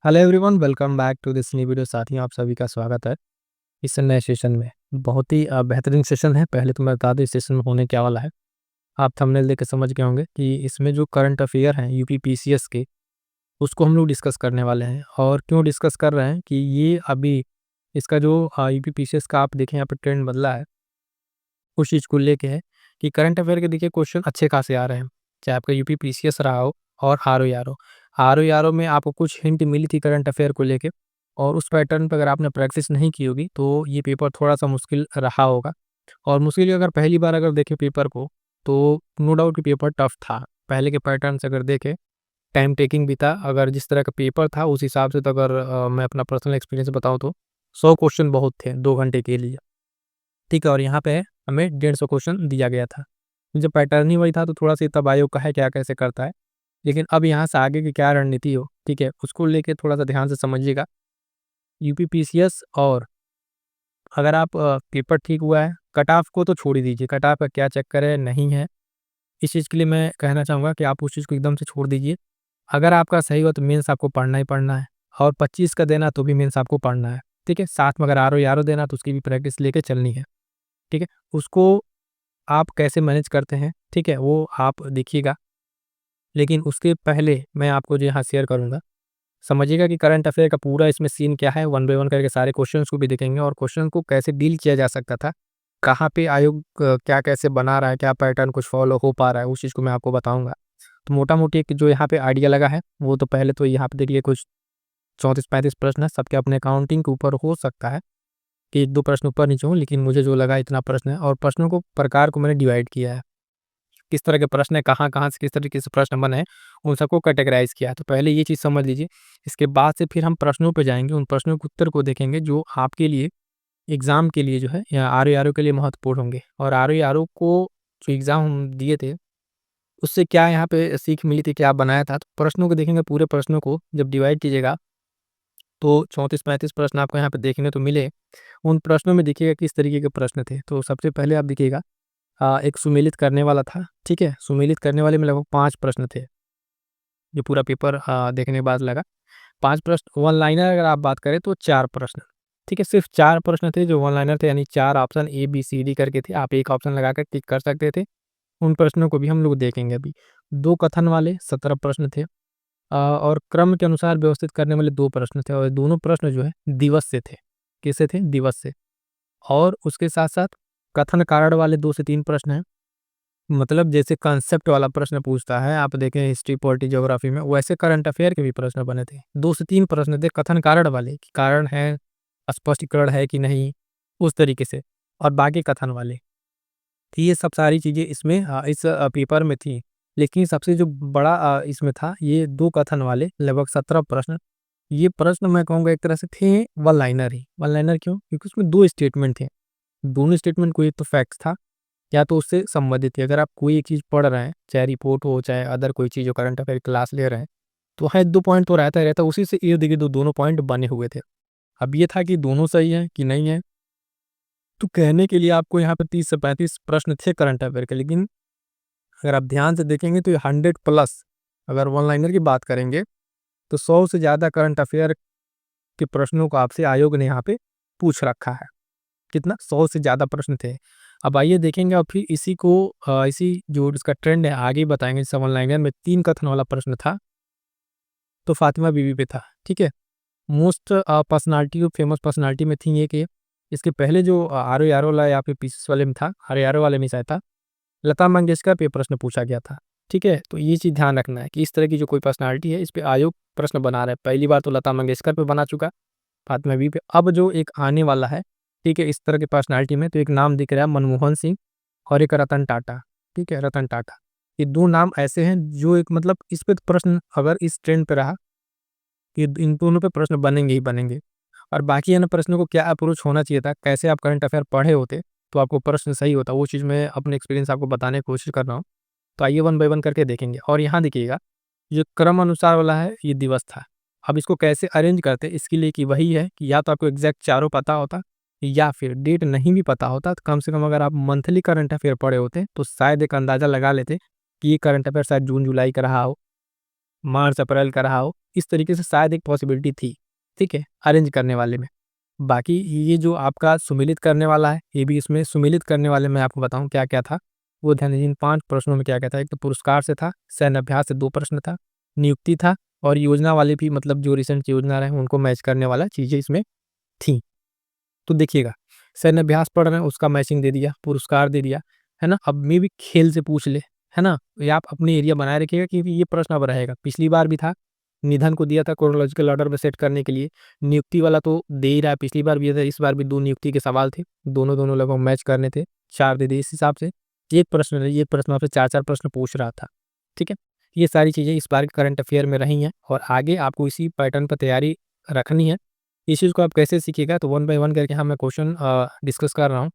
Hello everyone, welcome back to this new video. साथियों, आप सभी का स्वागत है इस नए सेशन में। बहुत ही बेहतरीन सेशन है। पहले तो मैं बता दूं इस सेशन में होने क्या वाला है। आप थंबनेल देख के समझ गए होंगे कि इसमें जो करंट अफेयर हैं यूपी पीसीएस के, उसको हम लोग डिस्कस करने वाले हैं। और क्यों डिस्कस कर रहे हैं कि ये अभी इसका जो यूपी पीसीएस का आप देखें यहाँ पे ट्रेंड बदला है, उस चीज़ को लेके है कि करंट अफेयर के देखिए क्वेश्चन अच्छे खासे आ रहे हैं, चाहे आपका यूपी पीसीएस रहा हो और आर ओ में आपको कुछ हिंट मिली थी करंट अफेयर को लेके। और उस पैटर्न पे अगर आपने प्रैक्टिस नहीं की होगी तो ये पेपर थोड़ा सा मुश्किल रहा होगा। और मुश्किल अगर पहली बार अगर देखें पेपर को, तो नो डाउट कि पेपर टफ था। पहले के पैटर्न से अगर देखें, टाइम टेकिंग भी था। अगर जिस तरह का पेपर था उस हिसाब से तो अगर मैं अपना पर्सनल एक्सपीरियंस बताऊँ तो 100 क्वेश्चन बहुत थे 2 घंटे के लिए। ठीक है, और यहाँ पे हमें 150 क्वेश्चन दिया गया था। जब पैटर्न ही वही था तो थोड़ा-सा तब आयोग का है क्या कैसे करता है। लेकिन अब यहाँ से आगे की क्या रणनीति हो, ठीक है, उसको लेके थोड़ा-सा ध्यान से समझिएगा। यूपी पीसीएस और अगर आप पेपर ठीक हुआ है, कट ऑफ को तो छोड़ ही दीजिए, कट ऑफ का क्या चक्कर है, नहीं है। इस चीज़ के लिए मैं कहना चाहूँगा कि आप उस चीज़ को एकदम से छोड़ दीजिए। अगर आपका सही हुआ तो मेंस आपको पढ़ना ही पढ़ना है, और 25 का देना तो भी मेंस आपको पढ़ना है, ठीक है। साथ में अगर आरओ देना तो उसकी भी प्रैक्टिस लेके चलनी है, ठीक है। उसको आप कैसे मैनेज करते हैं, ठीक है, वो आप देखिएगा। लेकिन उसके पहले मैं आपको जो यहाँ शेयर करूँगा, समझिएगा कि करंट अफेयर का पूरा इसमें सीन क्या है। वन बाय वन करके सारे क्वेश्चंस को भी देखेंगे और क्वेश्चन को कैसे डील किया जा सकता था, कहाँ पे आयोग क्या कैसे बना रहा है, क्या पैटर्न कुछ फॉलो हो पा रहा है, उस चीज़ को मैं आपको बताऊँगा। तो मोटा-मोटी एक जो यहाँ पे आइडिया लगा है, वो तो पहले तो यहाँ पे देखिए कुछ 34-35 प्रश्न है, सबके अपने काउंटिंग के ऊपर हो सकता है कि 1-2 प्रश्न ऊपर-नीचे हों, लेकिन मुझे जो लगा इतना प्रश्न है। और प्रश्नों को प्रकार को मैंने डिवाइड किया है। किस तरह के प्रश्न है, कहाँ-कहाँ से किस तरीके से प्रश्न बने हैं, उन सबको कैटेगराइज़ किया है। तो पहले ये चीज़ समझ लीजिए। इसके बाद से फिर हम प्रश्नों पे जाएँगे, उन प्रश्नों के उत्तर को देखेंगे जो आपके लिए एग्ज़ाम के लिए जो है या आरओ के लिए महत्वपूर्ण होंगे। और आरओ को जो एग्ज़ाम हम दिए थे, उससे क्या यहाँ पे सीख मिली थी, क्या बनाया था। तो प्रश्नों को देखेंगे, पूरे प्रश्नों को जब डिवाइड कीजिएगा तो 34-35 प्रश्न आपको यहाँ पे देखने तो मिले। उन प्रश्नों में देखिएगा किस तरीके के प्रश्न थे। तो सबसे पहले आप देखिएगा, एक सुमेलित करने वाला था, ठीक है? सुमेलित करने वाले में लगभग 5 प्रश्न थे, जो पूरा पेपर देखने के बाद लगा। 5 प्रश्न, वन लाइनर अगर आप बात करें तो 4 प्रश्न, ठीक है? सिर्फ़ 4 प्रश्न थे जो वन लाइनर थे, यानी 4 option A, B, C, D करके थे। आप एक ऑप्शन लगाकर टिक कर सकते थे। उन प्रश्नों को भी हम लोग देखेंगे अभी। 2 कथन वाले 17 प्रश्न थे, और क्रम के अनुसार व्यवस्थित करने वाले 2 प्रश्न थे, और दोनों प्रश्न जो है दिवस से थे। किससे थे? दिवस से। और उसके साथ-साथ कथन कारण वाले 2 से 3 प्रश्न हैं। मतलब जैसे कांसेप्ट वाला प्रश्न पूछता है, आप देखें हिस्ट्री, पॉलिटी, ज्योग्राफी में, वैसे करंट अफेयर के भी प्रश्न बने थे। 2 से 3 प्रश्न थे कथन कारण वाले, कि कारण है, स्पष्टीकरण है कि नहीं, उस तरीके से। और बाकी कथन वाले। तो ये सब सारी चीज़ें इसमें इस पेपर में थी। लेकिन सबसे जो बड़ा इसमें था, ये 2 कथन वाले लगभग 17 प्रश्न। ये प्रश्न मैं कहूँगा एक तरह से थे वन लाइनर ही। वन लाइनर क्यों? क्योंकि उसमें 2 स्टेटमेंट थे। दोनों स्टेटमेंट कोई तो फैक्ट्स था, या तो उससे संबंधित है। अगर आप कोई एक चीज़ पढ़ रहे हैं, चाहे रिपोर्ट हो, चाहे अदर कोई चीज़ हो, करंट अफेयर क्लास ले रहे हैं, तो वहाँ 1-2 पॉइंट तो रहता ही रहता है, उसी से इर्द-गिर्द दोनों पॉइंट बने हुए थे। अब ये था कि दोनों सही है कि नहीं है, तो कहने के लिए आपको यहाँ पे 30 से 35 प्रश्न थे करंट अफेयर के। लेकिन अगर आप ध्यान से देखेंगे तो ये 100 प्लस, अगर वन लाइनर की बात करेंगे, तो 100 से ज़्यादा करंट अफेयर के प्रश्नों को आपसे आयोग ने यहाँ पे पूछ रखा है। कितना? 100 से ज़्यादा प्रश्न थे। अब आइए देखेंगे, और फिर इसी को इसी जो इसका ट्रेंड है आगे बताएँगे। जैसे वन लाइनर में 3 कथन वाला प्रश्न था, तो फातिमा बीवी पे था, ठीक है? मोस्ट पर्सनैलिटी और फेमस पर्सनैलिटी में थी एक ये। इसके पहले जो आरओ वाला या फिर पीसीएस वाले में था, आरओ वाले में शायद था, लता मंगेशकर पे प्रश्न पूछा गया था, ठीक है? तो ये चीज़ ध्यान रखना है कि इस तरह की जो कोई पर्सनैलिटी है, इस पे आयोग प्रश्न बना रहा है। पहली बार तो लता मंगेशकर पे बना चुका, फातिमा बीवी पे। अब जो एक आने वाला है, ठीक है, इस तरह की पर्सनैलिटी में, तो एक नाम दिख रहा है मनमोहन सिंह, और एक रतन टाटा, ठीक है? रतन टाटा। ये 2 नाम ऐसे हैं जो एक मतलब इस पे तो प्रश्न अगर इस ट्रेंड पे रहा, कि इन दोनों पे प्रश्न बनेंगे ही बनेंगे। और बाकी अन्य प्रश्नों को क्या अप्रोच होना चाहिए था, कैसे आप करंट अफेयर पढ़े होते, तो आपको प्रश्न सही होता, वो चीज़ मैं अपने एक्सपीरियंस आपको बताने की कोशिश कर रहा हूँ। तो आइए वन बाय वन करके देखेंगे। और यहाँ देखिएगा, जो क्रम अनुसार वाला है, ये दिवस था। अब इसको कैसे अरेंज करते हैं, इसके लिए कि वही है कि या तो आपको एग्ज़ैक्ट चारों पता होता, या फिर डेट नहीं भी पता होता, तो कम से कम अगर आप मंथली करंट अफेयर पढ़े होते, तो शायद एक अंदाज़ा लगा लेते कि ये करंट अफेयर शायद जून-जुलाई का रहा हो। मार्च अप्रैल का रहा हो, इस तरीके से शायद एक पॉसिबिलिटी थी, ठीक है, अरेंज करने वाले में। बाकी ये जो आपका सुमेलित करने वाला है, ये भी इसमें सुमेलित करने वाले मैं आपको बताऊँ क्या-क्या था, वो ध्यान दीजिए इन 5 प्रश्नों में क्या-क्या था। एक तो पुरस्कार से था, सैन्य अभ्यास से 2 प्रश्न था, नियुक्ति था और योजना वाले भी मतलब जो रिसेंट योजना रहे उनको मैच करने वाला चीज़ें इसमें थी। तो देखिएगा, सैन्य अभ्यास पढ़ रहे हैं उसका मैचिंग दे दिया, पुरस्कार दे दिया, है ना? अब मे बी खेल से पूछ ले, है ना? या आप अपने एरिया बनाए रखिएगा क्योंकि ये प्रश्न अब रहेगा। पिछली बार भी था, निधन को दिया था क्रोनोलॉजिकल ऑर्डर में सेट करने के लिए, नियुक्ति वाला तो दे ही रहा है, पिछली बार भी था, इस बार भी 2 नियुक्ति के सवाल थे, दोनों लोगों को मैच करने थे, 4 दे दिए इस हिसाब से। एक प्रश्न आपसे 4-4 प्रश्न पूछ रहा था, ठीक है? ये सारी चीज़ें इस बार के करंट अफेयर में रही हैं और आगे आपको इसी पैटर्न पर तैयारी रखनी है। इस चीज़ को आप कैसे सीखिएगा तो वन बाय वन करके मैं क्वेश्चन डिस्कस कर रहा हूँ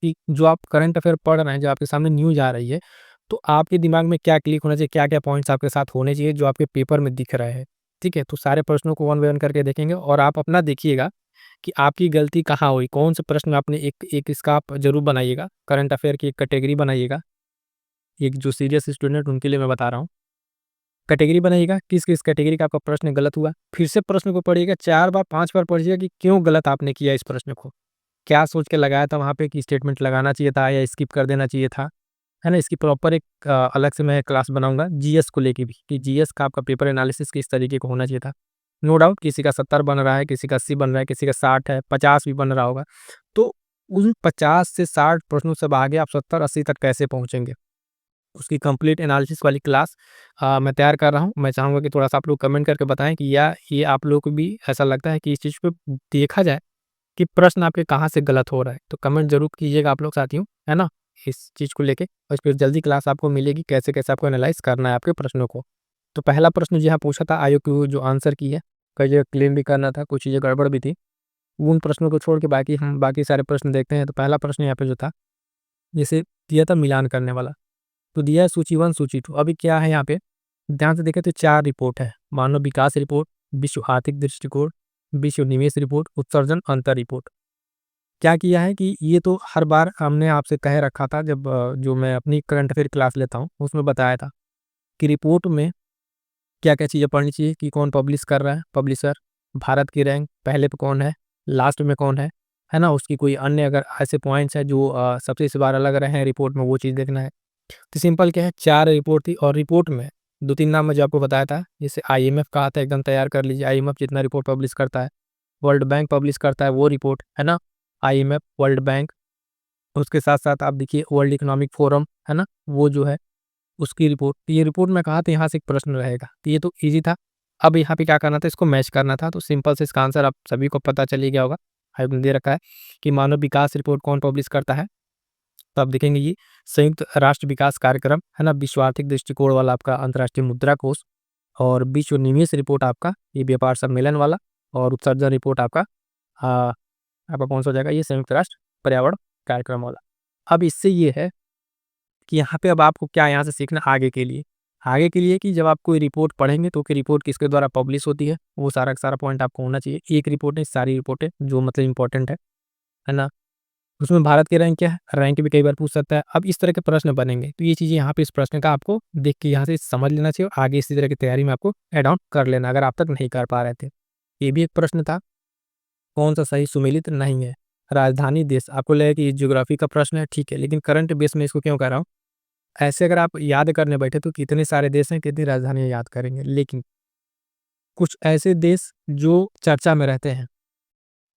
कि जो आप करंट अफेयर पढ़ रहे हैं, जो आपके सामने न्यूज़ आ रही है, तो आपके दिमाग में क्या क्लिक होना चाहिए, क्या-क्या पॉइंट्स आपके साथ होने चाहिए जो आपके पेपर में दिख रहे हैं, ठीक है? तो सारे प्रश्नों को वन बाय वन करके देखेंगे और आप अपना देखिएगा कि आपकी गलती कहाँ हुई, कौन से प्रश्न आपने एक एक इसका आप ज़रूर बनाइएगा, करंट अफेयर की एक कैटेगरी बनाइएगा, एक जो सीरियस स्टूडेंट उनके लिए मैं बता रहा हूँ। कैटेगरी बनाइएगा, किस-किस कैटेगरी का आपका प्रश्न गलत हुआ, फिर से प्रश्न को पढ़िएगा 4 बार 5 बार पढ़िएगा कि क्यों गलत आपने किया इस प्रश्न को। क्या सोच के लगाया था वहाँ पे कि स्टेटमेंट लगाना चाहिए था या स्किप कर देना चाहिए था, है ना? इसकी प्रॉपर एक अलग से मैं क्लास बनाऊँगा जीएस को लेके भी कि जीएस का आपका पेपर एनालिसिस किस तरीके का होना चाहिए था। नो डाउट किसी का 70 बन रहा है, किसी का 80 बन रहा है, किसी का 60 है, 50 भी बन रहा होगा। तो उन 50 से 60 प्रश्नों से अब आगे आप 70-80 तक कैसे पहुँचेंगे? उसकी कंप्लीट एनालिसिस वाली क्लास मैं तैयार कर रहा हूँ। मैं चाहूँगा कि थोड़ा-सा आप लोग कमेंट करके बताएँ कि या ये आप लोगों को भी ऐसा लगता है कि इस चीज़ पे देखा जाए कि प्रश्न आपके कहाँ से गलत हो रहा है? तो कमेंट ज़रूर कीजिएगा आप लोग साथियों, है ना? इस चीज़ को लेके और फिर जल्दी क्लास आपको मिलेगी कैसे-कैसे आपको एनालाइज़ करना है आपके प्रश्नों को। तो पहला प्रश्न जो यहाँ पूछा था आयोग की जो आंसर की है, कई जगह क्लेम भी करना था, कुछ चीज़ें गड़बड़ भी थी। उन प्रश्नों को छोड़ के बाकी हम बाकी सारे प्रश्न देखते हैं। तो पहला प्रश्न यहाँ पे जो था, जैसे दिया था मिलान करने वाला। तो दिया है सूची 1, सूची 2 अभी क्या है यहाँ पे, ध्यान से देखें तो 4 रिपोर्ट है। मानव विकास रिपोर्ट, विश्व आर्थिक दृष्टिकोण, विश्व निवेश रिपोर्ट, उत्सर्जन अंतर रिपोर्ट। क्या किया है कि ये तो हर बार हमने आपसे कह रखा था जब जो मैं अपनी करंट अफेयर क्लास लेता हूँ, उसमें बताया था कि रिपोर्ट में क्या-क्या चीज़ें पढ़नी चाहिए कि कौन पब्लिश कर रहा है, पब्लिशर, भारत की रैंक, पहले पे कौन है में कौन है ना? उसकी कोई अन्य अगर ऐसे पॉइंट्स हैं जो सबसे इस बार अलग रहे हैं रिपोर्ट में, वो चीज़ देखना है। तो सिंपल क्या है 4 रिपोर्ट थी और रिपोर्ट में 2-3 नाम मैं जो आपको बताया था, जैसे आईएमएफ कहा था एकदम तैयार कर लीजिए, आईएमएफ जितना रिपोर्ट पब्लिश करता है, वर्ल्ड बैंक पब्लिश करता है वो रिपोर्ट, है ना? आईएमएफ, वर्ल्ड बैंक, उसके साथ-साथ आप देखिए वर्ल्ड इकोनॉमिक फोरम, है ना? वो जो है उसकी रिपोर्ट, तो ये रिपोर्ट मैं कहा था यहाँ से एक प्रश्न रहेगा, तो ये तो ईज़ी था। अब यहाँ पे क्या करना था, इसको मैच करना था, तो सिंपल से इसका आंसर आप सभी को पता चल ही गया होगा। आयोग ने दे रखा है कि मानव विकास रिपोर्ट कौन पब्लिश करता है? तो आप देखेंगे ये संयुक्त राष्ट्र विकास कार्यक्रम, है ना? विश्व आर्थिक दृष्टिकोण वाला आपका अंतर्राष्ट्रीय मुद्रा कोष और विश्व निवेश रिपोर्ट आपका ये व्यापार सम्मेलन वाला और उत्सर्जन रिपोर्ट आपका कौन-सा हो जाएगा? ये संयुक्त राष्ट्र पर्यावरण कार्यक्रम वाला। अब इससे ये है कि यहाँ पे अब आपको क्या यहाँ से सीखना आगे के लिए? आगे के लिए कि जब आप कोई रिपोर्ट पढ़ेंगे तो कि रिपोर्ट किसके द्वारा पब्लिश होती है, वो सारा का सारा पॉइंट आपको होना चाहिए। एक रिपोर्ट नहीं, सारी रिपोर्टें जो मतलब इम्पोर्टेंट है ना? उसमें भारत की रैंक क्या है? रैंक भी कई बार पूछ सकता है। अब इस तरह के प्रश्न बनेंगे, तो ये चीज़ें यहाँ पे इस प्रश्न का आपको देख के यहाँ से समझ लेना चाहिए और आगे इसी तरह की तैयारी में आपको ऐड ऑन कर लेना अगर आप तक नहीं कर पा रहे थे। ये भी एक प्रश्न था, कौन-सा सही सुमेलित नहीं है? राजधानी देश, आपको लगेगा कि ये ज्योग्राफी का प्रश्न है, ठीक है, लेकिन करंट बेस में इसको क्यों कर रहा हूँ? ऐसे अगर आप याद करने बैठे तो कितने सारे देश हैं, कितनी राजधानियाँ याद करेंगे। लेकिन कुछ ऐसे देश जो चर्चा में रहते हैं,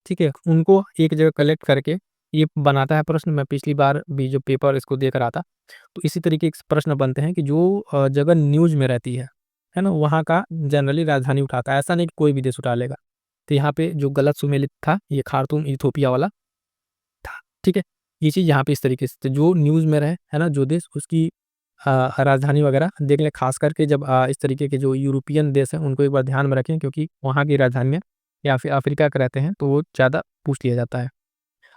ठीक है? उनको एक जगह कलेक्ट करके ये बनाता है प्रश्न। मैं पिछली बार भी जो पेपर इसको देख रहा था, तो इसी तरीके के प्रश्न बनते हैं कि जो जगह न्यूज़ में रहती है ना? वहाँ का जनरली राजधानी उठाता है। ऐसा नहीं कि कोई भी देश उठा लेगा। तो यहाँ पे जो गलत सुमेलित था, ये खार्तूम इथियोपिया वाला था, ठीक है? ये चीज़ यहाँ पे इस तरीके से तो जो न्यूज़ में रहे, है ना? जो देश उसकी राजधानी वगैरह देख लें, ख़ास करके जब इस तरीके के जो यूरोपियन देश हैं, उनको एक बार ध्यान में रखें क्योंकि वहाँ की राजधानियाँ या फिर अफ्रीका के रहते हैं, तो वो ज़्यादा पूछ लिया जाता है।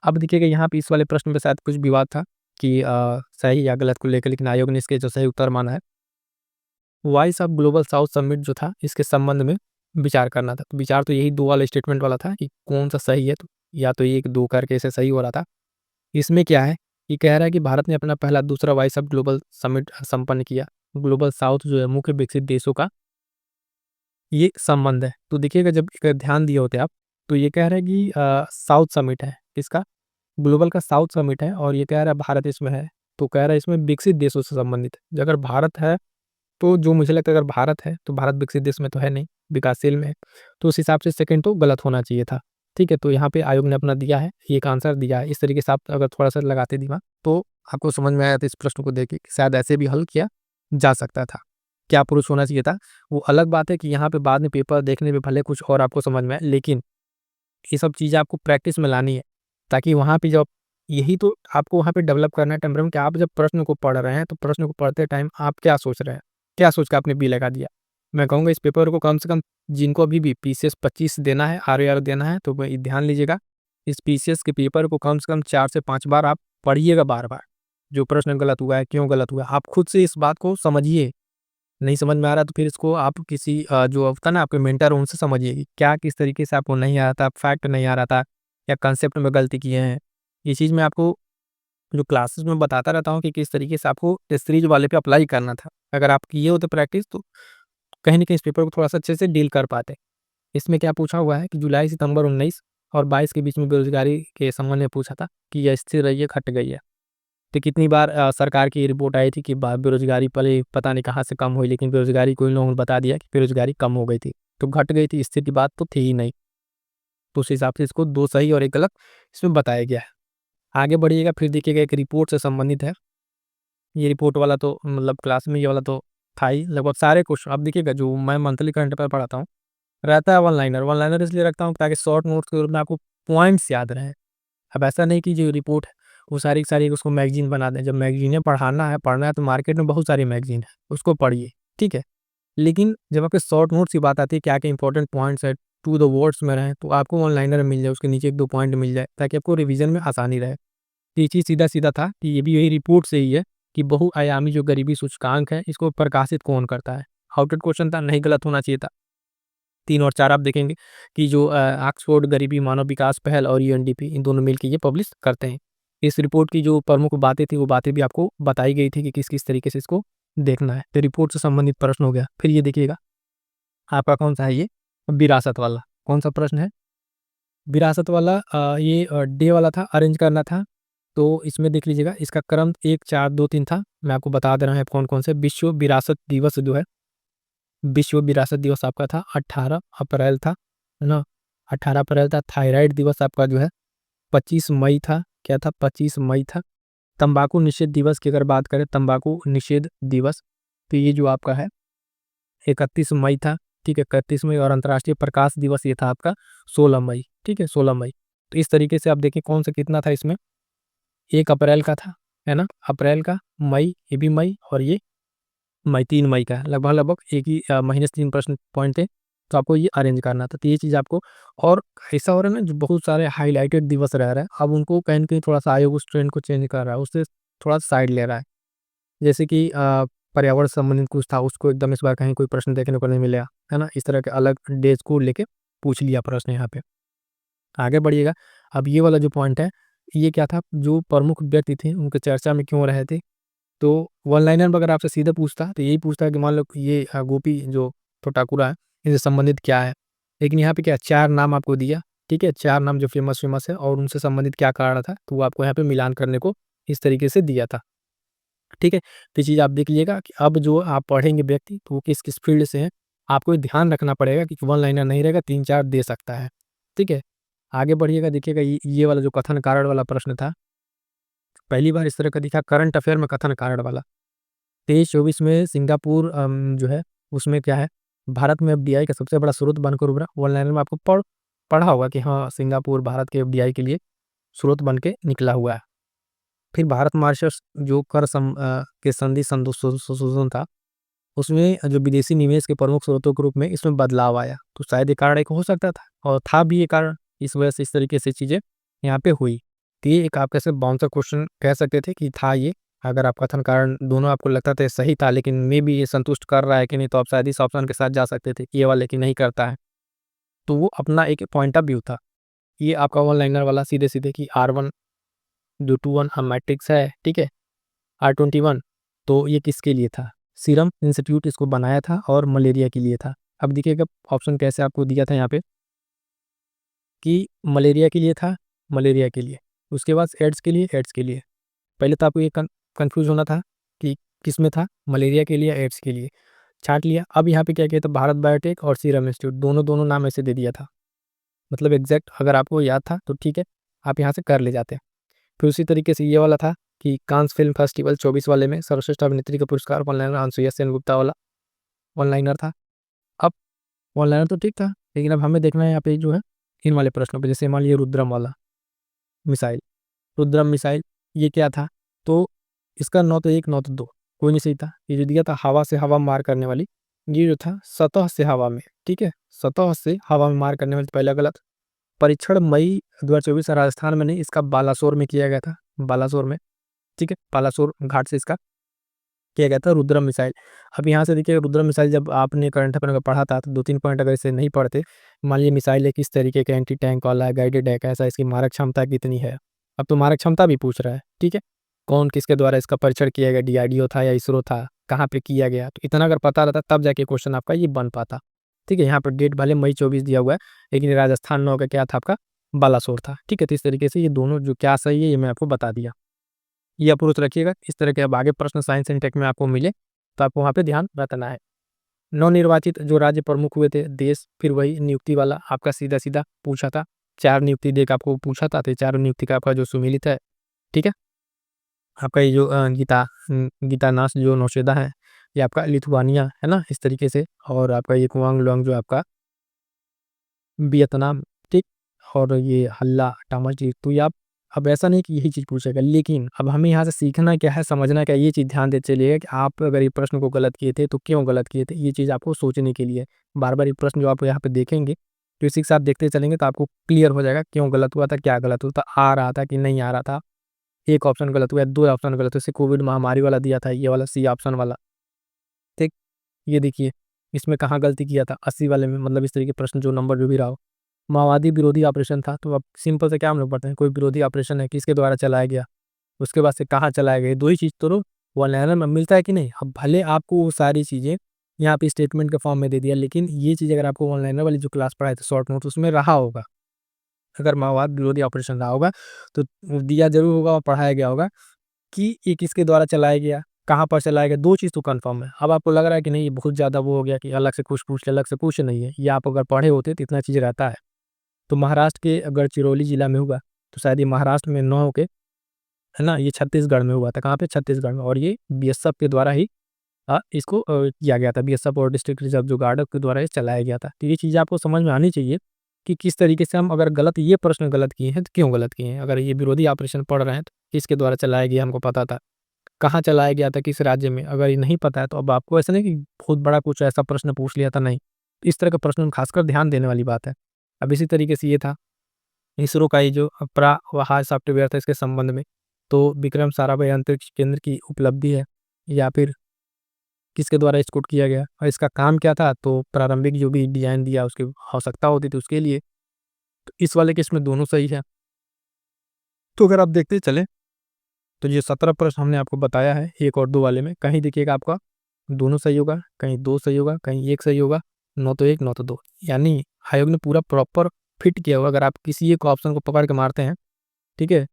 अब देखिएगा यहाँ पे इस वाले प्रश्न में शायद कुछ विवाद था कि सही या गलत को लेकर, लेकिन आयोग ने इसके जो सही उत्तर माना है। Voice of global south summit जो था, इसके संबंध में विचार करना था। तो विचार तो यही 2 वाला स्टेटमेंट वाला था कि कौन-सा सही है, तो या तो 1-2 करके ऐसे सही हो रहा था। इसमें क्या है, ये कह रहा है कि भारत ने अपना पहला दूसरा वॉइस ऑफ ग्लोबल समिट संपन्न किया। ग्लोबल साउथ जो है मुख्य विकसित देशों का ये संबंध है। तो देखिएगा जब ध्यान दिए होते आप, तो ये कह रहा है कि साउथ समिट है, किसका? ग्लोबल का साउथ समिट है और ये कह रहा है भारत इसमें है। तो कह रहा है इसमें विकसित देशों से संबंधित है। अगर भारत है, तो जो मुझे लगता है अगर भारत है, तो भारत विकसित देश में तो है नहीं, विकासशील में है। तो उस हिसाब से सेकंड तो गलत होना चाहिए था। ठीक है, तो यहाँ पे आयोग ने अपना दिया है, ये एक आंसर दिया है। इस तरीके से आप अगर थोड़ा-सा लगाते दिमाग, तो आपको समझ में आया था इस प्रश्न को देख के कि शायद ऐसे भी हल किया जा सकता था। क्या पुरुष होना चाहिए था? वो अलग बात है कि यहाँ पे बाद में पेपर देखने में भले कुछ और आपको समझ में आए, लेकिन ये सब चीज़ें आपको प्रैक्टिस में लानी है, ताकि वहाँ पे जब यही तो आपको वहाँ पे डेवलप करना है टेम्परामेंट कि आप जब प्रश्न को पढ़ रहे हैं, तो प्रश्न को पढ़ते टाइम आप क्या सोच रहे हैं? क्या सोच के आपने बी लगा दिया? मैं कहूँगा इस पेपर को कम से कम जिनको अभी भी पीसीएस 25 देना है, आरओआर देना है, तो वही ध्यान लीजिएगा। इस पीसीएस के पेपर को कम से कम 4 से 5 बार आप पढ़िएगा बार-बार। जो प्रश्न गलत हुआ है, क्यों गलत हुआ है? आप खुद से इस बात को समझिए। नहीं समझ में आ रहा है तो फिर इसको आप किसी जो होता है ना आपके मेंटर उनसे समझिए कि क्या किस तरीके से आपको नहीं आ रहा था, फैक्ट नहीं आ रहा था या कांसेप्ट में गलती किए हैं। ये चीज़ मैं आपको जो क्लासेस में बताता रहता हूँ कि किस तरीके से आपको टेस्ट सीरीज वाले पे अप्लाई करना था। अगर आप किए होते प्रैक्टिस तो कहीं न कहीं इस पेपर को थोड़ा-सा अच्छे से डील कर पाते। इसमें क्या पूछा हुआ है कि जुलाई-सितंबर 19 और 22 के बीच में बेरोज़गारी के संबंध में पूछा था कि यह स्थिर रही है, घट गई है। तो कितनी बार सरकार की रिपोर्ट आई थी कि बेरोज़गारी पहले पता नहीं कहाँ से कम हुई, लेकिन बेरोज़गारी को इन लोगों ने बता दिया कि बेरोज़गारी कम हो गई थी। तो घट गई थी, स्थिर की बात तो थी ही नहीं। तो उस हिसाब से इसको 2 सही और 1 गलत इसमें बताया गया है। आगे बढ़िएगा फिर देखिएगा एक रिपोर्ट से संबंधित है। ये रिपोर्ट वाला तो मतलब क्लास में ये वाला तो था ही, लगभग सारे क्वेश्चन अब देखिएगा जो मैं मंथली करंट अफेयर पढ़ाता हूँ, रहता है वन लाइनर। वन लाइनर इसलिए रखता हूँ ताकि शॉर्ट नोट्स के रूप में आपको पॉइंट्स याद रहें। अब ऐसा नहीं कि जो रिपोर्ट है, वो सारी की सारी उसको मैगज़ीन बना दें। जब मैगज़ीनें पढ़ना है तो मार्केट में बहुत सारी मैगज़ीन है, उसको पढ़िए, ठीक है? लेकिन जब आपके शॉर्ट नोट्स की बात आती है, क्या-क्या इंपॉर्टेंट पॉइंट्स हैं, टू द वर्ड्स में रहें, तो आपको वन लाइनर मिल जाए, उसके नीचे 1-2 पॉइंट मिल जाए, ताकि आपको रिवीज़न में आसानी रहे। ये चीज़ सीधा-सीधा था कि ये भी यही रिपोर्ट से ही है कि बहुआयामी जो गरीबी सूचकांक है, इसको प्रकाशित कौन करता है? आउटेड क्वेश्चन था, नहीं गलत होना चाहिए था। 3 और 4 आप देखेंगे कि जो ऑक्सफोर्ड गरीबी मानव विकास पहल और यूएनडीपी इन दोनों मिलके ये पब्लिश करते हैं। इस रिपोर्ट की जो प्रमुख बातें थी, वो बातें भी आपको बताई गई थी कि किस-किस तरीके से इसको देखना है। तो रिपोर्ट से संबंधित प्रश्न हो गया। फिर ये देखिएगा, आपका कौन-सा है ये? विरासत वाला। कौन-सा प्रश्न है? विरासत वाला ये डे वाला था, अरेंज करना था। तो इसमें देख लीजिएगा, इसका क्रम 1, 4, 2, 3 था। मैं आपको बता दे रहा हूँ कौन-कौन से। विश्व विरासत दिवस जो है, विश्व विरासत दिवस आपका था 18 अप्रैल था, है ना? 18 अप्रैल था। थायराइड दिवस आपका जो है 25 मई था। क्या था? 25 मई था। तंबाकू निषेध दिवस की अगर बात करें, तंबाकू निषेध दिवस, तो ये जो आपका है 31 मई था, ठीक है? 31 मई। और अंतर्राष्ट्रीय प्रकाश दिवस ये था आपका 16 मई, ठीक है? 16 मई। तो इस तरीके से आप देखिए कौन सा कितना था इसमें, 1 अप्रैल का था, है ना? अप्रैल का, मई, ये भी मई और ये मई, 3 मई का है। लगभग-लगभग एक ही महीने से 3 प्रश्न पॉइंट थे, तो आपको ये अरेंज करना था। तो ये चीज़ आपको, और ऐसा हो रहा है ना, जो बहुत सारे हाइलाइटेड दिवस रह रहे हैं, अब उनको कहीं न कहीं थोड़ा-सा आयोग उस ट्रेंड को चेंज कर रहा है, उससे थोड़ा साइड ले रहा है। जैसे कि पर्यावरण से संबंधित कुछ था, उसको एकदम इस बार कहीं कोई प्रश्न देखने को नहीं मिला, है ना? इस तरह के अलग डेज़ को लेके पूछ लिया प्रश्न यहाँ पे। आगे बढ़िएगा, अब ये वाला जो पॉइंट है, ये क्या था, जो प्रमुख व्यक्ति थे, उनके चर्चा में क्यों रहे थे? तो वन लाइनर में अगर आपसे सीधे पूछता, तो यही पूछता है कि मान लो कि ये गोपी जो ठोटाकुरा है, इनसे संबंधित क्या है? लेकिन यहाँ पे क्या 4 नाम आपको दिया, ठीक है? 4 नाम जो फ़ेमस है और उनसे संबंधित क्या कारण था, तो वो आपको यहाँ पे मिलान करने को इस तरीके से दिया था, ठीक है? तो ये चीज़ आप देख लीजिएगा कि अब जो आप पढ़ेंगे व्यक्ति, तो वो किस-किस फ़ील्ड से हैं, आपको ये ध्यान रखना पड़ेगा कि वन लाइनर नहीं रहेगा, 3-4 दे सकता है, ठीक है? आगे बढ़िएगा, देखिएगा ये वाला जो कथन कारण वाला प्रश्न था, पहली बार इस तरह का दिखा करंट अफ़ेयर में कथन कारण वाला। 23-24 में सिंगापुर जो है, उसमें क्या है, भारत में एफडीआई का सबसे बड़ा स्रोत बनकर उभरा। वन लाइनर में आपको पढ़ा होगा कि हाँ, सिंगापुर भारत के एफडीआई के लिए स्रोत बन के निकला हुआ है। फिर भारत मॉरिशस जो के संधि संशोधन था, उसमें जो विदेशी निवेश के प्रमुख स्रोतों के रूप में इसमें बदलाव आया। तो शायद ये कारण एक हो सकता था और था भी ये कारण, इस वजह से इस तरीके से चीज़ें यहाँ पे हुई। तो ये एक आप कैसे बाउंसर क्वेश्चन कह सकते थे कि था ये, अगर आप कथन कारण दोनों आपको लगता था ये सही था, लेकिन मे बी ये संतुष्ट कर रहा है कि नहीं, तो आप शायद इस ऑप्शन के साथ जा सकते थे कि ये वाला कि नहीं करता है। तो वो अपना एक पॉइंट ऑफ व्यू था। ये आपका वन लाइनर वाला सीधे-सीधे कि R1 जो 21 मैट्रिक्स है, ठीक है? R21, तो ये किसके लिए था? सीरम इंस्टीट्यूट इसको बनाया था और मलेरिया के लिए था। अब देखिएगा ऑप्शन कैसे आपको दिया था यहाँ पे कि मलेरिया के लिए था, मलेरिया के लिए, उसके बाद एड्स के लिए, एड्स के लिए। पहले तो आपको ये कन्फ्यूज़ होना था कि किस में था, मलेरिया के लिए, एड्स के लिए, छाँट लिया। अब यहाँ पे क्या किया था, भारत बायोटेक और सीरम इंस्टीट्यूट दोनों नाम ऐसे दे दिया था। मतलब एग्जैक्ट अगर आपको याद था तो ठीक है, आप यहाँ से कर ले जाते हैं। फिर उसी तरीके से ये वाला था कि कांस फिल्म फेस्टिवल 24 वाले में सर्वश्रेष्ठ अभिनेत्री का पुरस्कार वन लाइनर अनसुईया सेन गुप्ता वाला वन लाइनर था। अब वन लाइनर तो ठीक था, लेकिन अब हमें देखना है यहाँ पे जो है इन वाले प्रश्नों पे, जैसे मान लीजिए रुद्रम वाला मिसाइल, रुद्रम मिसाइल ये क्या था, तो इसका नौ तो एक नौ तो दो, कोई नहीं सही था। ये जो दिया था हवा से हवा मार करने वाली, ये जो था सतह से हवा में, ठीक है, सतह से हवा में मार करने वाली, पहला गलत। परीक्षण मई 2024 राजस्थान में नहीं, इसका बालासोर में किया गया था, बालासोर में, ठीक है, बालासोर घाट से इसका किया गया था रुद्रम मिसाइल। अब यहाँ से देखिए रुद्रम मिसाइल जब आपने करंट अफेयर में पढ़ा था तो 2-3 पॉइंट अगर इसे नहीं पढ़ते, मान लीजिए मिसाइल है किस तरीके का, एंटी टैंक वाला है, गाइडेड है कैसा, इसकी मारक क्षमता कितनी है। अब तो मारक क्षमता भी पूछ रहा है, ठीक है, कौन किसके द्वारा इसका परीक्षण किया गया, डीआरडीओ था या इसरो था, कहाँ पे किया गया, तो इतना अगर पता रहता तब जाके क्वेश्चन आपका ये बन पाता। ठीक है, यहाँ पर डेट भले मई 24 दिया हुआ है, लेकिन राजस्थान 9 का क्या था आपका, बालासोर था। ठीक है, तो इस तरीके से ये दोनों जो क्या सही है ये मैं आपको बता दिया। ये अप्रोच रखिएगा, इस तरह के अब आगे प्रश्न साइंस एंड टेक में आपको मिले तो आपको वहाँ पे ध्यान रखना है। नवनिर्वाचित जो राज्य प्रमुख हुए थे देश, फिर वही नियुक्ति वाला आपका सीधा सीधा पूछा था, 4 नियुक्ति देकर आपको पूछा था, तो 4 नियुक्ति का आपका जो सुमिलित है, ठीक है, आपका ये जो गीतानास जो नौशेदा है, ये आपका लिथुआनिया है ना, इस तरीके से, और आपका ये कुआंग लुआंग जो आपका वियतनाम, ठीक, और ये हल्ला टामाची। तो ये आप, अब ऐसा नहीं कि यही चीज़ पूछेगा, लेकिन अब हमें यहाँ से सीखना क्या है, समझना क्या है, ये चीज़ ध्यान देते चलिएगा कि आप अगर ये प्रश्न को गलत किए थे तो क्यों गलत किए थे, ये चीज़ आपको सोचने के लिए। बार बार ये प्रश्न जो आप यहाँ पे देखेंगे तो इसी के साथ देखते चलेंगे तो आपको क्लियर हो जाएगा क्यों गलत हुआ था, क्या गलत हुआ था, आ रहा था कि नहीं आ रहा था, एक ऑप्शन गलत हुआ, 2 ऑप्शन गलत हुए, जैसे कोविड महामारी वाला दिया था, ये वाला सी ऑप्शन वाला, ठीक। ये देखिए इसमें कहाँ गलती किया था, 80 वाले में, मतलब इस तरीके प्रश्न जो नंबर जो भी रहा हो। माओवादी विरोधी ऑपरेशन था, तो अब सिंपल से क्या हम लोग पढ़ते हैं, कोई विरोधी ऑपरेशन है किसके द्वारा चलाया गया, उसके बाद से कहाँ चलाया गया, दो ही चीज़ तो वन लाइनर में मिलता है कि नहीं। अब भले आपको वो सारी चीज़ें यहाँ पे स्टेटमेंट के फॉर्म में दे दिया, लेकिन ये चीज़ अगर आपको वन लाइनर वाली जो क्लास पढ़ाए थे शॉर्ट नोट उसमें रहा होगा, अगर माओवाद विरोधी ऑपरेशन रहा होगा तो दिया जरूर होगा और पढ़ाया गया होगा कि ये किसके द्वारा चलाया गया, कहाँ पर चलाया गया, दो चीज़ तो कंफर्म है। अब आपको लग रहा है कि नहीं ये बहुत ज़्यादा वो हो गया कि अलग से कुछ पूछ ले, अलग से कुछ नहीं है, ये आप अगर पढ़े होते तो इतना चीज़ रहता है। तो महाराष्ट्र के गढ़चिरौली जिला में हुआ, तो शायद ये महाराष्ट्र में न होके, है ना, ये छत्तीसगढ़ में हुआ था, कहाँ पे, छत्तीसगढ़ में, और ये बीएसएफ के द्वारा ही इसको किया गया था, बीएसएफ और डिस्ट्रिक्ट रिजर्व जो गार्ड के द्वारा ये चलाया गया था। तो ये चीज़ आपको समझ में आनी चाहिए कि किस तरीके से हम अगर गलत ये प्रश्न गलत किए हैं तो क्यों गलत किए हैं। अगर ये विरोधी ऑपरेशन पढ़ रहे हैं तो किसके द्वारा चलाया गया हमको पता था, कहाँ चलाया गया था, किस राज्य में, अगर ये नहीं पता है तो अब आपको ऐसा नहीं कि बहुत बड़ा कुछ ऐसा प्रश्न पूछ लिया था, नहीं। इस तरह का प्रश्न में खासकर ध्यान देने वाली बात है। अब इसी तरीके से ये था इसरो का ये जो अपराह सॉफ्टवेयर था इसके संबंध में, तो विक्रम साराभाई अंतरिक्ष केंद्र की उपलब्धि है या फिर किसके द्वारा इसको किया गया और इसका काम क्या था, तो प्रारंभिक जो भी डिजाइन दिया उसकी आवश्यकता होती थी उसके लिए। तो इस वाले केस में दोनों सही है। तो अगर आप देखते चले तो ये 17 प्रश्न हमने आपको बताया है, 1 और 2 वाले में कहीं देखिएगा आपका दोनों सही होगा, कहीं 2 सही होगा, कहीं 1 सही होगा, 9 तो 1 9 तो 2, यानी आयोग ने पूरा प्रॉपर फिट किया हुआ। अगर आप किसी एक ऑप्शन को पकड़ के मारते हैं, ठीक है,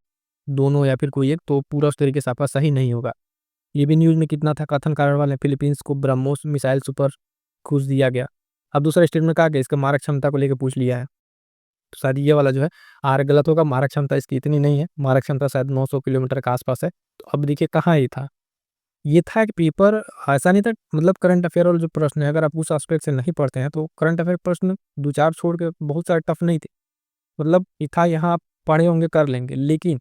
दोनों या फिर कोई एक, तो पूरा उस तरीके से आपका सही नहीं होगा। ये भी न्यूज़ में कितना था, कथन कारण वाले फिलीपींस को ब्रह्मोस मिसाइल सुपर क्रूज दिया गया। अब दूसरा स्टेटमेंट कहा गया इसका मारक क्षमता को लेकर पूछ लिया है, तो शायद ये वाला जो है आर गलत होगा, मारक क्षमता इसकी इतनी नहीं है, मारक क्षमता शायद 900 किलोमीटर के आसपास है। तो अब देखिए कहाँ ये था, ये था कि पेपर ऐसा नहीं था, मतलब करंट अफेयर वाला जो प्रश्न है अगर आप उस एस्पेक्ट से नहीं पढ़ते हैं तो करंट अफेयर प्रश्न 2-4 छोड़ के बहुत सारे टफ नहीं थे। मतलब ये था यहाँ आप पढ़े होंगे कर लेंगे, लेकिन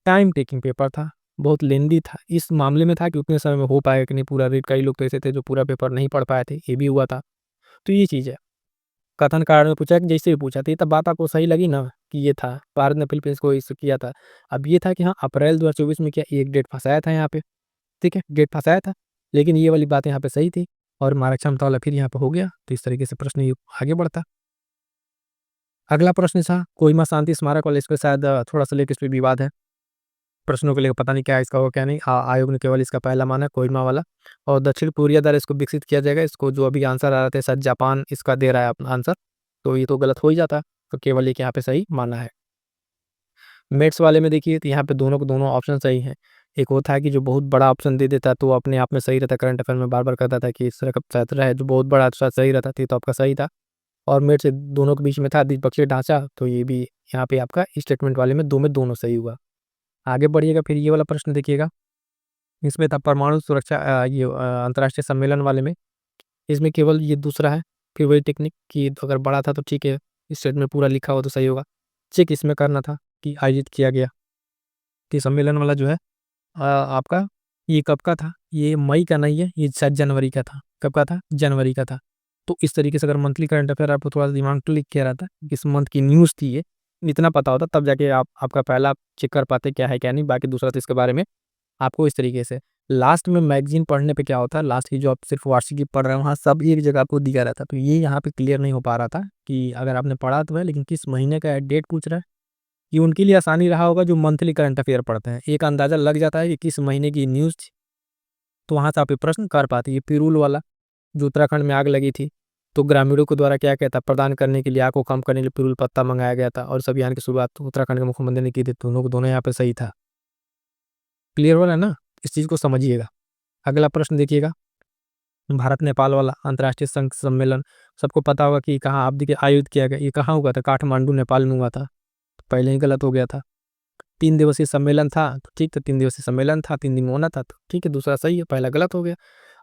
टाइम टेकिंग पेपर था, बहुत लेंदी था। इस मामले में था कि उतने समय में हो पाएगा कि नहीं पूरा रीड, कई लोग तो ऐसे थे जो पूरा पेपर नहीं पढ़ पाए थे, ये भी हुआ था। तो ये चीज़ है, कथन कारण में पूछा कि जैसे भी पूछा था, ये तब बात आपको सही लगी ना कि ये था भारत ने फिलीपींस को इस किया था। अब ये था कि हाँ अप्रैल 2024 में क्या एक डेट फंसाया था यहाँ पे, ठीक है, डेट फंसाया था, लेकिन ये वाली बात यहाँ पे सही थी और मारक क्षमता वाला फिर यहाँ पे हो गया। तो इस तरीके से प्रश्न ये आगे बढ़ता। अगला प्रश्न था कोहिमा शांति स्मारक वाला, इस पर शायद थोड़ा सा लेकर इस पर विवाद है। प्रश्नों को लेकर पता नहीं क्या इसका होगा क्या नहीं। आयोग ने केवल इसका पहला माना कोहिमा वाला, और दक्षिण कोरिया द्वारा इसको विकसित किया जाएगा। इसको जो अभी आंसर आ रहा था शायद जापान इसका दे रहा है अपना आंसर, तो ये तो गलत हो ही जाता, तो केवल एक यहाँ पे सही माना है। मेट्स वाले में देखिए तो यहाँ पे दोनों को दोनों ऑप्शन सही हैं। एक होता है कि जो बहुत बड़ा ऑप्शन दे देता है तो वो अपने आप में सही रहता है, करंट अफेयर में बार बार कहता था कि इस तरह का पैतरा है जो बहुत बड़ा अच्छा सही रहता था, तो आपका सही था। और मेड से दोनों के बीच में था द्विपक्षीय ढांचा, तो ये भी यहाँ पे आपका स्टेटमेंट वाले में दोनों सही हुआ। आगे बढ़िएगा, फिर ये वाला प्रश्न देखिएगा। इसमें था परमाणु सुरक्षा अंतर्राष्ट्रीय सम्मेलन वाले में। इसमें केवल ये दूसरा है, फिर वही टेक्निक कि अगर बड़ा था तो ठीक है, स्टेटमेंट पूरा लिखा हो तो सही होगा। चेक इसमें करना था कि आयोजित किया गया कि सम्मेलन वाला जो है आपका ये कब का था, ये मई का नहीं है, ये शायद जनवरी का था। कब का था? जनवरी का था। तो इस तरीके से अगर मंथली करंट अफेयर आपको थोड़ा सा दिमाग क्लिक किया रहता किस मंथ की न्यूज़ थी ये, इतना पता होता तब जाके आपका पहला चेक कर पाते क्या है क्या नहीं। बाकी दूसरा तो इसके बारे में आपको इस तरीके से लास्ट में मैगजीन पढ़ने पे क्या होता है, लास्ट की जो आप सिर्फ वार्षिकी पढ़ रहे हो वहाँ सब एक जगह आपको दिया रहता, तो ये यहाँ पे क्लियर नहीं हो पा रहा था कि अगर आपने पढ़ा तो है लेकिन किस महीने का डेट पूछ रहा है। ये उनके लिए आसानी रहा होगा जो मंथली करंट अफेयर पढ़ते हैं, एक अंदाजा लग जाता है कि किस महीने की न्यूज़ थी, तो वहाँ से आप ये प्रश्न कर पाते। ये पिरूल वाला जो उत्तराखंड में आग लगी थी, तो ग्रामीणों के द्वारा क्या कहता प्रदान करने के लिए आग को कम करने के लिए पिरूल पत्ता मंगाया गया था, और इस अभियान की शुरुआत उत्तराखंड के मुख्यमंत्री ने की थी। दोनों को दोनों यहाँ पे सही था। क्लियर वाला ना, इस चीज़ को समझिएगा। अगला प्रश्न देखिएगा, भारत नेपाल वाला अंतर्राष्ट्रीय संघ सम्मेलन, सबको पता होगा कि कहाँ आप देखिए आयोजित किया गया, ये कहाँ हुआ था? काठमांडू नेपाल में हुआ था। तो पहले ही गलत हो गया था। 3 दिवसीय सम्मेलन था तो ठीक था, 3 दिवसीय सम्मेलन था, 3 दिन में होना था तो ठीक है, दूसरा सही है, पहला गलत हो गया।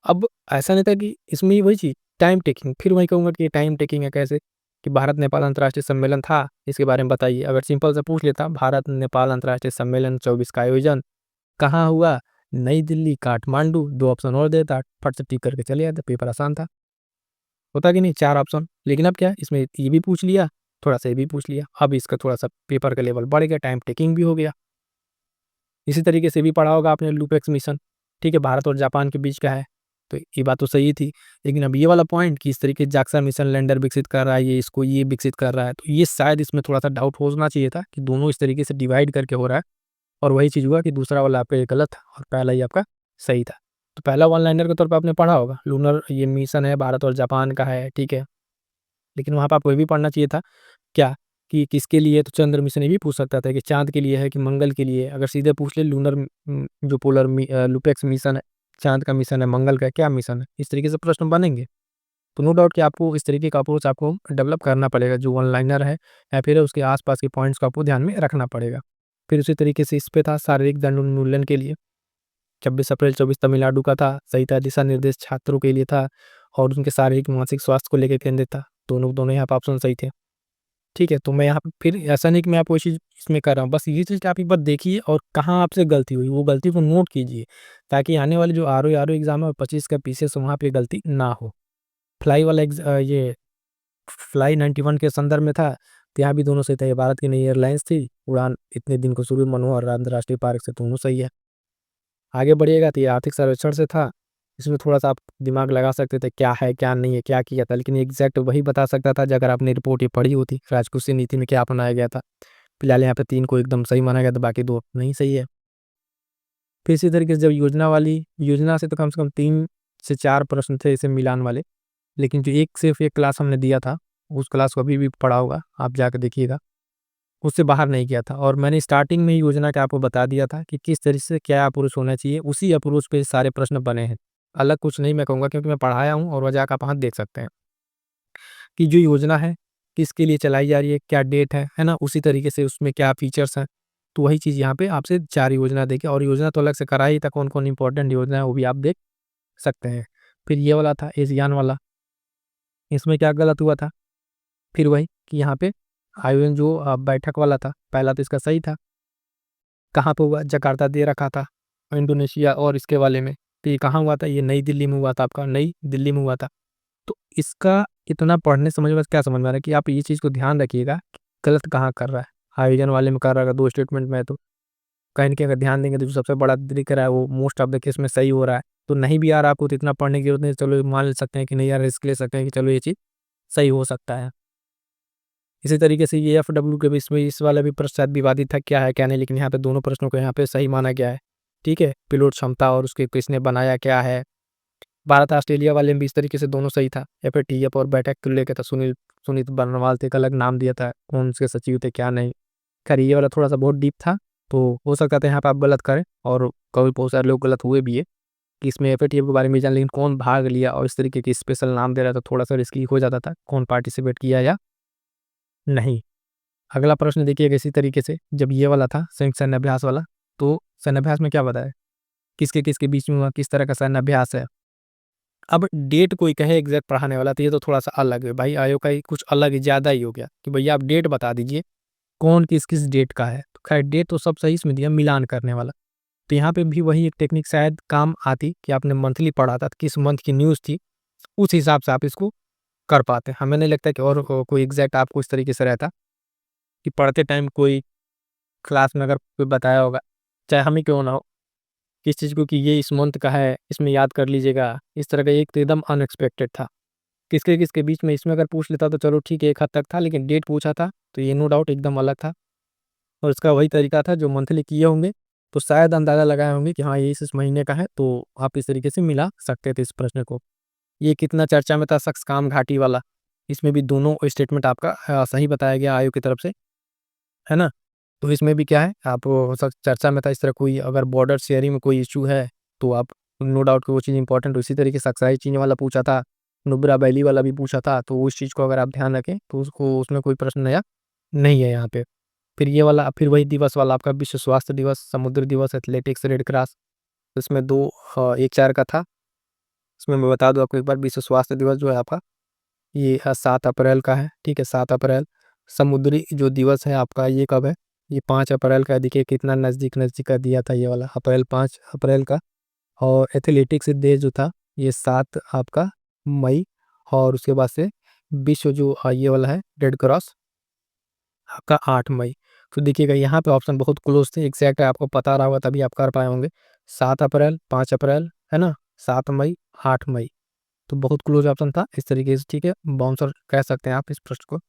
अब ऐसा नहीं था कि इसमें वही चीज़ टाइम टेकिंग, फिर वही कहूँगा कि टाइम टेकिंग है कैसे कि भारत नेपाल अंतर्राष्ट्रीय सम्मेलन था, इसके बारे में बताइए। अगर सिंपल से पूछ लेता भारत नेपाल अंतर्राष्ट्रीय सम्मेलन 24 का आयोजन कहाँ हुआ, नई दिल्ली, काठमांडू, 2 ऑप्शन और देता, फट से टिक करके चले जाते, पेपर आसान था। होता कि नहीं 4 ऑप्शन, लेकिन अब क्या है इसमें ये भी पूछ लिया, थोड़ा सा ये भी पूछ लिया, अब इसका थोड़ा सा पेपर का लेवल बढ़ गया, टाइम टेकिंग भी हो गया। इसी तरीके से भी पढ़ा होगा आपने लूपेक्स मिशन, ठीक है, भारत और जापान के बीच का है, तो ये बात तो सही थी। लेकिन अब ये वाला पॉइंट कि इस तरीके जाक्सा मिशन लैंडर विकसित कर रहा है, ये इसको ये विकसित कर रहा है, तो ये शायद इसमें थोड़ा सा डाउट होना चाहिए था कि दोनों इस तरीके से डिवाइड करके हो रहा है, और वही चीज़ हुआ कि दूसरा वाला आपका ये गलत था और पहला ही आपका सही था। तो पहला वन लाइनर के तौर पे आपने पढ़ा होगा, लूनर ये मिशन है भारत और जापान का है, ठीक है, लेकिन वहाँ पे आपको ये भी पढ़ना चाहिए था क्या कि किसके लिए, तो चंद्र मिशन ये भी पूछ सकता था कि चाँद के लिए है कि मंगल के लिए। अगर सीधे पूछ ले लूनर जो पोलर लुपेक्स मिशन है, चाँद का मिशन है, मंगल का क्या मिशन है, इस तरीके से प्रश्न बनेंगे। तो नो डाउट कि आपको इस तरीके का अप्रोच आपको डेवलप करना पड़ेगा, जो वन लाइनर है या फिर उसके आसपास के पॉइंट्स को आपको ध्यान में रखना पड़ेगा। फिर उसी तरीके से इस पे था शारीरिक दंड उन्मूलन के लिए, 26 अप्रैल 24 तमिलनाडु का था, सही था। दिशा निर्देश छात्रों के लिए था और उनके शारीरिक मानसिक स्वास्थ्य को लेकर केंद्रित था। दोनों दोनों यहाँ पे ऑप्शन सही थे, ठीक है। तो मैं यहाँ पे फिर ऐसा नहीं कि मैं आपको चीज़ इसमें कर रहा हूँ, बस ये चीज़ आप एक बार देखिए और कहाँ आपसे गलती हुई वो गलती को नोट कीजिए, ताकि आने वाले जो आर ओ एग्जाम है 25 का पीसीएस वहाँ पे गलती ना हो। फ्लाई वाला ये फ्लाई 91 के संदर्भ में था, तो यहाँ भी दोनों सही था। ये भारत की नई एयरलाइंस थी, उड़ान इतने दिन को शुरू मनोहर अंतर्राष्ट्रीय पार्क से, दोनों सही है। आगे बढ़िएगा तो ये आर्थिक सर्वेक्षण से था, इसमें थोड़ा-सा आप दिमाग लगा सकते थे क्या है, क्या नहीं है, क्या किया था, लेकिन एग्ज़ैक्ट वही बता सकता था अगर आपने रिपोर्ट ये पढ़ी होती, राजकोषीय नीति में क्या अपनाया गया था। फिलहाल यहाँ पे 3 को एकदम सही माना गया था, बाकी 2 नहीं सही है। फिर इसी तरीके से जब योजना से तो कम से कम 3 से 4 प्रश्न थे इसे मिलान वाले, लेकिन जो एक सिर्फ़ एक क्लास हमने दिया था, उस क्लास को अभी भी पढ़ा होगा, आप जाके देखिएगा। उससे बाहर नहीं गया था और मैंने स्टार्टिंग में ही योजना का आपको बता दिया था कि किस तरह से क्या अप्रोच होना चाहिए, उसी अप्रोच पे सारे प्रश्न बने हैं। अलग कुछ नहीं मैं कहूँगा, क्योंकि मैं पढ़ाया हूँ और वह जाकर आप वहाँ देख सकते हैं कि जो योजना है, किसके लिए चलाई जा रही है, क्या डेट है ना? उसी तरीके से उसमें क्या फीचर्स हैं, तो वही चीज़ यहाँ पे आपसे 4 योजना देके, और योजना तो अलग से करा ही था, कौन-कौन इम्पोर्टेंट योजना है वो भी आप देख सकते हैं। फिर ये वाला था एशियान वाला, इसमें क्या गलत हुआ था? फिर वही कि यहाँ पे आयोजन जो बैठक वाला था, पहला तो इसका सही था। कहाँ पे हुआ? जकार्ता दे रखा था, इंडोनेशिया, और इसके वाले में, तो ये कहाँ हुआ था? ये नई दिल्ली में हुआ था, आपका नई दिल्ली में हुआ था। तो इसका इतना पढ़ने समझ में क्या समझ में आ रहा है कि आप ये चीज़ को ध्यान रखिएगा, कि गलत कहाँ कर रहा है। आयोजन वाले में कर रहा है 2 स्टेटमेंट में, तो कहीं न कहीं अगर ध्यान देंगे तो जो सबसे बड़ा दिख रहा है वो मोस्ट ऑफ द केस में सही हो रहा है। तो नहीं भी आ रहा आपको तो इतना पढ़ने की ज़रूरत नहीं, चलो मान ले सकते हैं कि नहीं यार, रिस्क ले सकते हैं कि चलो ये चीज़ सही हो सकता है। इसी तरीके से ये एफडब्ल्यू के भी इसमें इस वाला भी प्रश्न शायद विवादित था क्या है क्या नहीं, लेकिन यहाँ पे दोनों प्रश्नों को यहाँ पे सही माना गया है। ठीक है, पिलोट क्षमता और उसके किसने बनाया क्या है। भारत ऑस्ट्रेलिया वाले में भी इस तरीके से दोनों सही था। एफएटीएफ और बैठक को लेकर था सुनीत बर्नवाल थे, एक अलग नाम दिया था, कौन उसके सचिव थे क्या नहीं। खैर ये वाला थोड़ा सा बहुत डीप था, तो हो सकता था यहाँ पे आप गलत करें, और कभी बहुत सारे लोग गलत हुए भी है कि इसमें एफएटीएफ के बारे में जान, लेकिन कौन भाग लिया और इस तरीके की स्पेशल नाम दे रहा था, थोड़ा सा रिस्की हो जाता था कौन पार्टिसिपेट किया या नहीं। अगला प्रश्न देखिएगा इसी तरीके से, जब ये वाला था संयुक्त सैन्य अभ्यास वाला, तो सैन्य अभ्यास में क्या बताया, किसके किसके बीच में हुआ, किस तरह का सैन्य अभ्यास है। अब डेट कोई कहे एग्जैक्ट पढ़ाने वाला, तो ये तो थोड़ा सा अलग है भाई, आयोग का ही कुछ अलग ही ज़्यादा ही हो गया कि भैया आप डेट बता दीजिए कौन किस किस डेट का है। तो खैर डेट तो सब सही इसमें दिया, मिलान करने वाला। तो यहाँ पे भी वही एक टेक्निक शायद काम आती कि आपने मंथली पढ़ा था, किस मंथ की न्यूज़ थी, उस हिसाब से आप इसको कर पाते। हमें नहीं लगता कि और कोई एग्जैक्ट आपको इस तरीके से रहता कि पढ़ते टाइम कोई क्लास में अगर कोई बताया होगा, चाहे हम ही क्यों ना हो, किस चीज़ को कि ये इस मंथ का है, इसमें याद कर लीजिएगा, इस तरह का एक तो एकदम अनएक्सपेक्टेड था। किसके किसके बीच में इसमें अगर पूछ लेता तो चलो ठीक है एक हद तक था, लेकिन डेट पूछा था तो ये नो डाउट एकदम अलग था। और इसका वही तरीका था जो मंथली किए होंगे, तो शायद अंदाज़ा लगाए होंगे कि हाँ ये इस महीने का है, तो आप इस तरीके से मिला सकते थे इस प्रश्न को। ये कितना चर्चा में था शख्स काम घाटी वाला, इसमें भी दोनों स्टेटमेंट आपका सही बताया गया आयोग की तरफ से, है ना। तो इसमें भी क्या है, आप चर्चा में था इस तरह कोई अगर बॉर्डर शेयरिंग में कोई इशू है, तो आप नो डाउट कि वो चीज़ इंपॉर्टेंट। उसी तरीके से अक्साई चीनी वाला पूछा था, नुब्रा वैली वाला भी पूछा था, तो उस चीज़ को अगर आप ध्यान रखें तो उसको उसमें कोई प्रश्न नया नहीं है यहाँ पे। फिर ये वाला, फिर वही दिवस वाला आपका विश्व स्वास्थ्य दिवस, समुद्र दिवस, एथलेटिक्स, रेड क्रॉस, इसमें दो 1-4 का था। इसमें मैं बता दूं आपको एक बार, विश्व स्वास्थ्य दिवस जो है आपका ये 7 अप्रैल का है। ठीक है, 7 अप्रैल। समुद्री जो दिवस है आपका ये कब है, ये 5 अप्रैल का है। देखिए कितना नज़दीक नज़दीक का दिया था ये वाला, अप्रैल 5 अप्रैल का। और एथलेटिक्स डे जो था ये 7 आपका मई। और उसके बाद से विश्व जो ये वाला है रेड क्रॉस आपका 8 मई। तो देखिएगा यहाँ पे ऑप्शन बहुत क्लोज थे, एग्जैक्ट आपको पता रहा होगा तभी आप कर पाए होंगे। 7 अप्रैल, 5 अप्रैल, है ना, 7 मई, 8 मई, तो बहुत क्लोज ऑप्शन था इस तरीके से। ठीक है, बाउंसर कह सकते हैं आप इस प्रश्न को।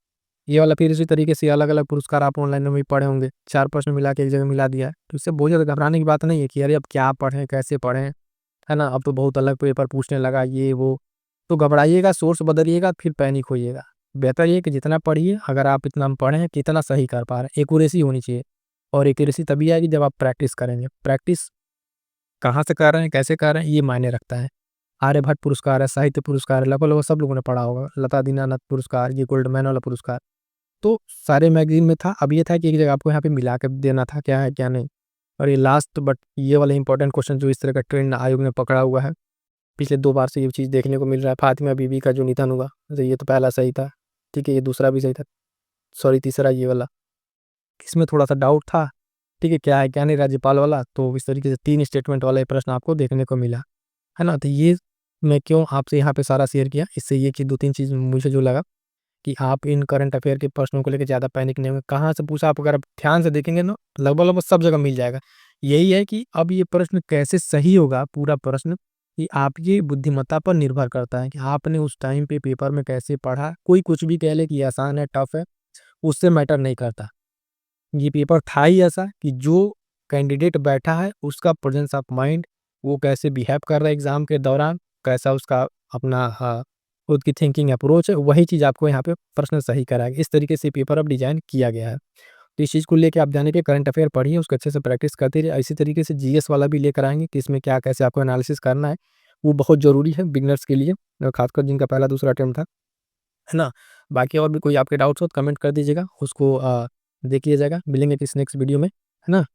ये वाला फिर इसी तरीके से अलग अलग पुरस्कार आप ऑनलाइन में भी पढ़े होंगे, 4 प्रश्न मिला के एक जगह मिला दिया है, तो इससे बहुत ज़्यादा घबराने की बात नहीं है कि अरे अब क्या पढ़ें कैसे पढ़ें, है ना। अब तो बहुत अलग पेपर पूछने लगा ये वो, तो घबराइएगा, सोर्स बदलिएगा, फिर पैनिक होइएगा। बेहतर ये है कि जितना पढ़िए, अगर आप इतना पढ़े हैं कितना सही कर पा रहे हैं, एक्यूरेसी होनी चाहिए। और एक्यूरेसी तभी आएगी जब आप प्रैक्टिस करेंगे। प्रैक्टिस कहाँ से कर रहे हैं, कैसे कर रहे हैं, ये मायने रखता है। आर्यभट्ट पुरस्कार है, साहित्य पुरस्कार है, लगभग लगभग सब लोगों ने पढ़ा होगा, लता दीनानाथ पुरस्कार, ये गोल्ड मैन वाला पुरस्कार, तो सारे मैगजीन में था। अब ये था कि एक जगह आपको यहाँ पे मिला के देना था क्या है क्या नहीं। और ये लास्ट बट ये वाला इंपॉर्टेंट क्वेश्चन जो इस तरह का ट्रेंड आयोग ने पकड़ा हुआ है, पिछले 2 बार से ये चीज़ देखने को मिल रहा है। फातिमा बीबी का जो निधन हुआ, तो ये तो पहला सही था। ठीक है, ये दूसरा भी सही था, सॉरी तीसरा ये वाला, इसमें थोड़ा सा डाउट था। ठीक है, क्या है क्या नहीं राज्यपाल वाला, तो इस तरीके से 3 स्टेटमेंट वाला ये प्रश्न आपको देखने को मिला, है ना। तो ये मैं क्यों आपसे यहाँ पे सारा शेयर किया, इससे ये कि 2-3 चीज़ मुझे जो लगा कि आप इन करंट अफेयर के प्रश्नों को लेकर ज़्यादा पैनिक नहीं होंगे। कहाँ से पूछा, आप अगर आप ध्यान से देखेंगे ना, लगभग लगभग सब जगह मिल जाएगा। यही है कि अब ये प्रश्न कैसे सही होगा पूरा प्रश्न, कि आपकी बुद्धिमत्ता पर निर्भर करता है कि आपने उस टाइम पे पेपर में कैसे पढ़ा। कोई कुछ भी कह ले कि आसान है, टफ है, उससे मैटर नहीं करता। ये पेपर था ही ऐसा कि जो कैंडिडेट बैठा है उसका प्रेजेंस ऑफ माइंड, वो कैसे बिहेव कर रहा है एग्जाम के दौरान, कैसा उसका अपना खुद की थिंकिंग अप्रोच है, वही चीज़ आपको यहाँ पे प्रश्न सही कराएगा। इस तरीके से पेपर अब डिजाइन किया गया है। तो इस चीज़ को लेके आप जाने के करंट अफेयर पढ़िए, उसको अच्छे से प्रैक्टिस करते रहिए। इसी तरीके से जीएस वाला भी लेकर आएंगे कि इसमें क्या कैसे आपको एनालिसिस करना है, वो बहुत ज़रूरी है बिगनर्स के लिए, और खासकर जिनका पहला दूसरा अटेम्प्ट था, है ना। बाकी और भी कोई आपके डाउट्स हो तो कमेंट कर दीजिएगा, उसको देख लिया जाएगा। मिलेंगे किसी नेक्स्ट वीडियो में, है ना।